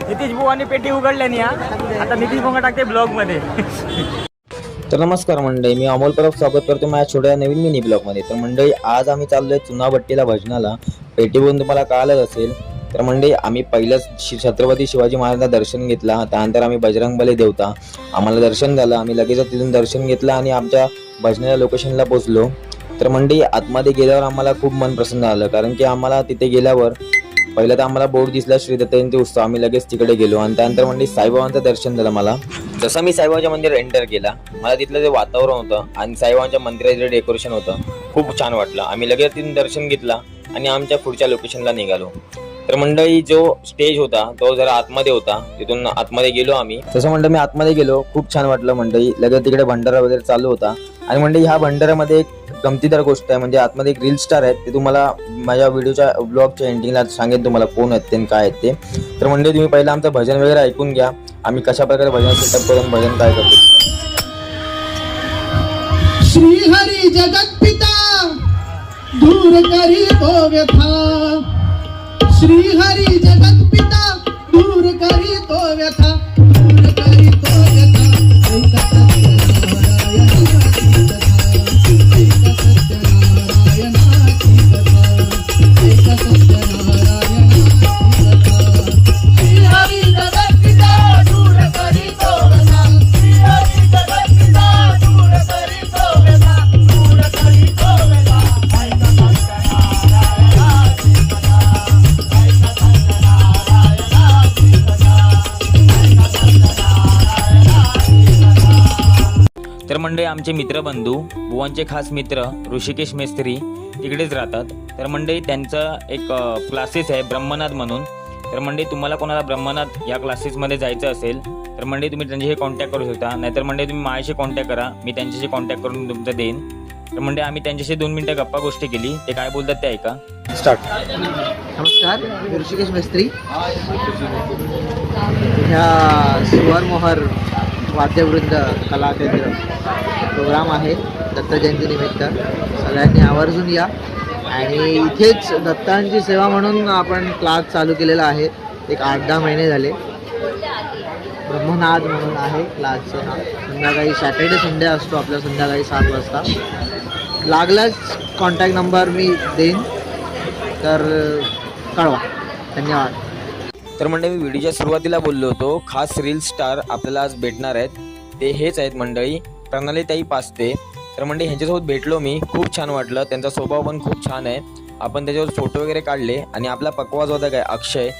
नितीश बुवांनी पेटी उघडल्यानी हा आता नितीश बुवा टाकते ब्लॉग मध्ये. तर नमस्कार मंडळी, मी अमोल परब स्वागत करतो माझ्या छोट्या नवीन मिनी ब्लॉगमध्ये. तर मंडळी आज आम्ही चाललोय चुनाभट्टीला भजनाला. पेटी बघून तुम्हाला कळालंच असेल. तर मंडळी आम्ही पहिलंच छत्रपती शिवाजी महाराजांचं दर्शन घेतला, त्यानंतर आम्ही बजरंगबली देवता आम्हाला दर्शन झालं. आम्ही लगेच तिथून दर्शन घेतलं आणि आमच्या भजनाच्या लोकेशनला पोहोचलो. तर मंडळी आतमध्ये गेल्यावर आम्हाला खूप मन प्रसन्न झालं, कारण की आम्हाला तिथे गेल्यावर पहिलं तर आम्हाला बोर्ड दिसला श्री दत्त जयंती उत्सव. आम्ही लगेच तिकडे गेलो आणि त्यानंतर म्हणजे साईबाबांचं दर्शन झालं मला. जसं मी साईबाबाच्या मंदिर एंटर केला, मला तिथलं जे वातावरण होतं आणि साईबाबांच्या मंदिराचं जे डेकोरेशन होतं खूप छान वाटलं. आम्ही लगेच तिथून दर्शन घेतला आणि आमच्या पुढच्या लोकेशनला निघालो. तर मंडळी जो स्टेज होता तो जरा आतमध्ये होता, तिथून आतमध्ये गेलो आम्ही. तसं म्हणलं मी आतमध्ये गेलो, खूप छान वाटलं मंडळी. लगेच तिकडे भंडारा वगैरे चालू होता आणि मंडळी ह्या भंडाऱ्यामध्ये एक गमतीदार गोष्ट आहे, म्हणजे आतमध्ये एक रील स्टार आहेत. ते तुम्हाला माझ्या व्हिडिओच्या ब्लॉगच्या एंडिंगला सांगेन तुम्हाला कोण आहेत ते काय आहेत ते. तर मंडळी तुम्ही पहिला आमचं भजन वगैरे ऐकून घ्या, आम्ही कशा प्रकारे भजन सेटअप करून भजन काय करतो. श्री हरी जगत पिता दूर करी तो व्यथा, श्री हरी जगत पिता दूर करी तो व्यथा, दूर करी तो व्यथा. तर मंडळी आमचे मित्रबंधू बुवांचे खास मित्र ऋषिकेश मेस्त्री तिकडेच राहतात. तर मंडळी त्यांचं एक क्लासेस आहे ब्रह्मनाथ म्हणून. तर मंडळी तुम्हाला कोणाला ब्रह्मनाथ या क्लासेसमध्ये जायचं असेल तर मंडळी तुम्ही त्यांच्याशी कॉन्टॅक्ट करू शकता, नाहीतर मंडळी तुम्ही माझ्याशी कॉन्टॅक्ट करा, मी त्यांच्याशी कॉन्टॅक्ट करून तुमचं देईन. तर मंडळी आम्ही त्यांच्याशी 2 मिनिटं गप्पा गोष्टी केली, ते काय बोलतात ते ऐका. स्टार्ट. नमस्कार, मी ऋषिकेश मेस्त्री. ह्या सुवरमोहर वाद्यवृंद कला केंद्र प्रोग्राम आहे दत्त जयंतीनिमित्त. सगळ्यांनी आवर्जून या. आणि इथेच दत्तांची सेवा म्हणून आपण क्लास चालू केलेला आहे, एक 8-10 महिने झाले. ब्रह्मनाद म्हणून आहे क्लासचं नाव. संध्याकाळी सॅटर्डे संडे असतो आपल्या, संध्याकाळी 7 वाजता. लागलाच कॉन्टॅक्ट नंबर मी देईन, तर कळवा. धन्यवाद. तर मंडळी मी व्हिडिओच्या सुरुवातीला बोललो होतो, खास रील स्टार आपल्याला आज भेटणार आहेत. ते हेच आहेत मंडळी, प्रणालीताई पास्ते. तर मंडळी ह्यांच्यासोबत भेटलो मी, खूप छान वाटलं. त्यांचा स्वभाव पण खूप छान आहे. आपण त्याच्यावर फोटो वगैरे काढले आणि आपला पकवाज होता काय अक्षय,